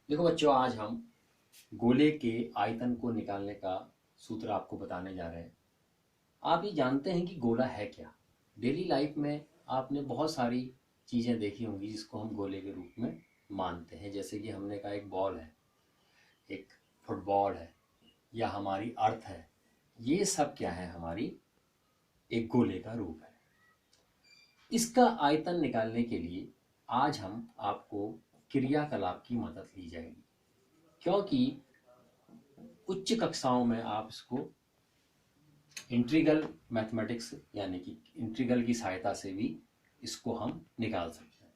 देखो बच्चों, आज हम गोले के आयतन को निकालने का सूत्र आपको बताने जा रहे हैं। आप ये जानते हैं कि गोला है क्या? डेली लाइफ में आपने बहुत सारी चीज़ें देखी होंगी जिसको हम गोले के रूप में मानते हैं। जैसे कि हमने कहा एक बॉल है, एक फुटबॉल है, या हमारी अर्थ है। ये सब क्या है? हमारी एक गोले का रूप है। इसका आयतन निकालने के लिए आज हम आपको क्रियाकलाप की मदद ली जाएगी, क्योंकि उच्च कक्षाओं में आप इसको इंटीग्रल मैथमेटिक्स यानी कि इंटीग्रल की सहायता से भी इसको हम निकाल सकते हैं।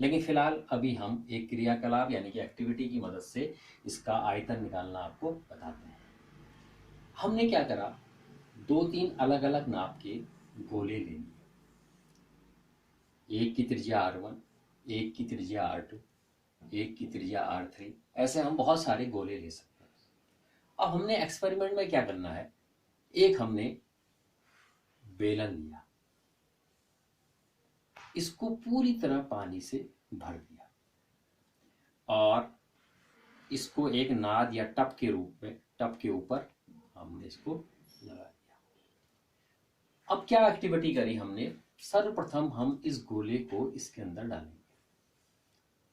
लेकिन फिलहाल अभी हम एक क्रियाकलाप यानी कि एक्टिविटी की मदद से इसका आयतन निकालना आपको बताते हैं। हमने क्या करा, दो तीन अलग अलग नाप के गोले ले लिए। एक की त्रिज्या R1, एक की त्रिज्या R2, एक की त्रिज्या R3। ऐसे हम बहुत सारे गोले ले सकते हैं। अब हमने एक्सपेरिमेंट में क्या करना है, एक हमने बेलन लिया, इसको पूरी तरह पानी से भर दिया और इसको एक नाद या टप के रूप में टप के ऊपर हमने इसको लगा दिया। अब क्या एक्टिविटी करी हमने, सर्वप्रथम हम इस गोले को इसके अंदर डालेंगे।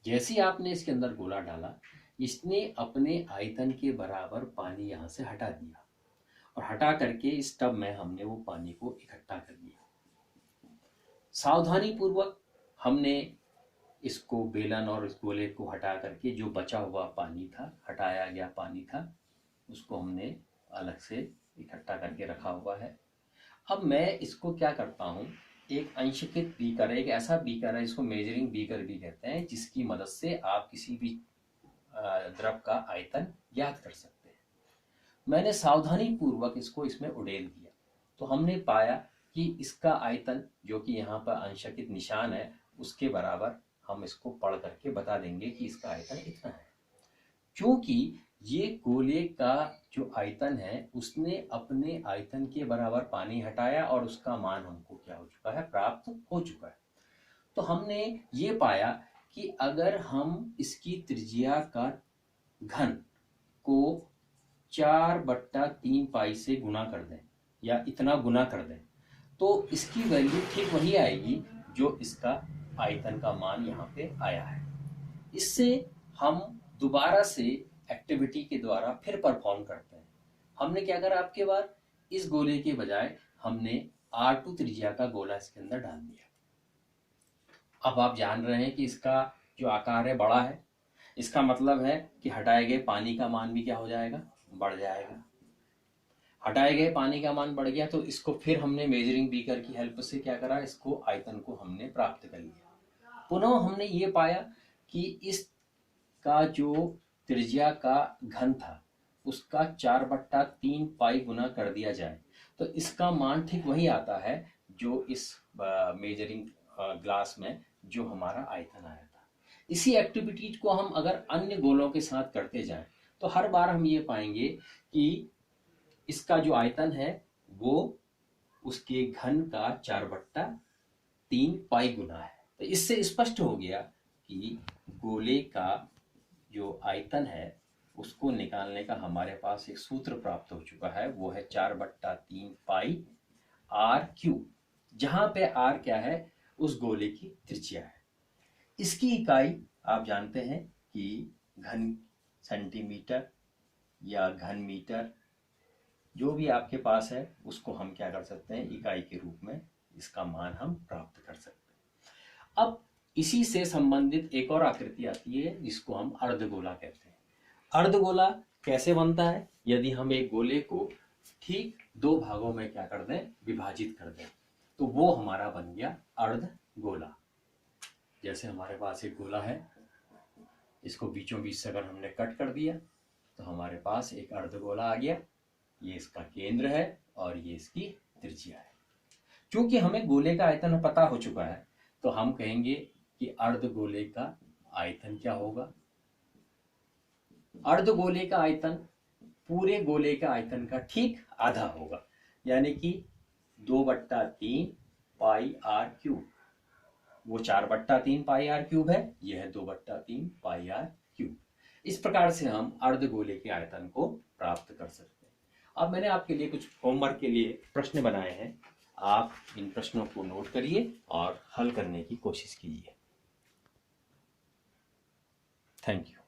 जैसे ही आपने इसके अंदर गोला डाला, इसने अपने आयतन के बराबर पानी यहाँ से हटा दिया और हटा करके इस टब में हमने वो पानी को इकट्ठा कर लिया। सावधानी पूर्वक हमने इसको बेलन और इस गोले को हटा करके जो बचा हुआ पानी था, हटाया गया पानी था, उसको हमने अलग से इकट्ठा करके रखा हुआ है। अब मैं इसको क्या करता हूँ, एक अंशकित बीकर है, एक ऐसा बीकर है, इसको मेजरिंग बीकर भी कहते हैं, जिसकी मदद से आप किसी भी द्रव का आयतन ज्ञात कर सकते हैं। मैंने सावधानी पूर्वक इसको इसमें उड़ेल दिया तो हमने पाया कि इसका आयतन, जो कि यहाँ पर अंशकित निशान है, उसके बराबर हम इसको पढ़ करके बता देंगे कि इसका आयतन इतना है। क्योंकि ये गोले का जो आयतन है उसने अपने आयतन के बराबर पानी हटाया और उसका मान हमको क्या हो चुका है, प्राप्त हो चुका है। तो हमने ये पाया कि अगर हम इसकी त्रिज्या का घन को 4/3 पाई से गुना कर दें या इतना गुना कर दें, तो इसकी वैल्यू ठीक वही आएगी जो इसका आयतन का मान यहाँ पे आया है। इससे हम दोबारा से एक्टिविटी के द्वारा फिर परफॉर्म करते हैं। हमने क्या करा, आपके बार इस गोले के बजाय हमने R2 त्रिज्या का गोला इसके अंदर डाल दिया। अब आप जान रहे हैं कि इसका जो आकार है बड़ा है, इसका मतलब है कि हटाए गए पानी का मान भी क्या हो जाएगा, बढ़ जाएगा। हटाए गए पानी का मान बढ़ गया तो इसको फिर हमने मेजरिंग बीकर की हेल्प से क्या करा, इसको आयतन को हमने प्राप्त कर लिया। पुनः हमने ये पाया कि इसका जो त्रिज्या का घन था उसका 4/3 पाई गुना कर दिया जाए तो इसका मान ठीक वही आता है जो इस मेजरिंग ग्लास में जो हमारा आयतन आया था। इसी एक्टिविटीज को हम अगर अन्य गोलों के साथ करते जाएं तो हर बार हम ये पाएंगे कि इसका जो आयतन है वो उसके घन का 4/3 पाई गुना है। तो इससे स्पष्ट हो गया कि गोले का जो आयतन है उसको निकालने का हमारे पास एक सूत्र प्राप्त हो चुका है, वो है 4/3 पाई R3, जहां पे R क्या है, उस गोले की त्रिज्या है। इसकी इकाई आप जानते हैं कि घन सेंटीमीटर या घन मीटर, जो भी आपके पास है उसको हम क्या कर सकते हैं, इकाई के रूप में इसका मान हम प्राप्त कर सकते हैं। अब इसी से संबंधित एक और आकृति आती है जिसको हम अर्धगोला कहते हैं। अर्धगोला कैसे बनता है, यदि हम एक गोले को ठीक दो भागों में क्या कर दें, विभाजित कर दें, तो वो हमारा बन गया अर्धगोला। जैसे हमारे पास एक गोला है, इसको बीचों बीच से अगर हमने कट कर दिया तो हमारे पास एक अर्धगोला आ गया। ये इसका केंद्र है और ये इसकी त्रिज्या है। क्योंकि हमें गोले का आयतन पता हो चुका है तो हम कहेंगे कि अर्धगोले का आयतन क्या होगा। अर्धगोले का आयतन पूरे गोले का आयतन का ठीक आधा होगा, यानी कि 2/3 पाई R3। वो 4/3 पाई R3 है, यह है 2/3 पाई R3। इस प्रकार से हम अर्धगोले के आयतन को प्राप्त कर सकते हैं। अब मैंने आपके लिए कुछ होमवर्क के लिए प्रश्न बनाए हैं, आप इन प्रश्नों को नोट करिए और हल करने की कोशिश कीजिए। Thank you.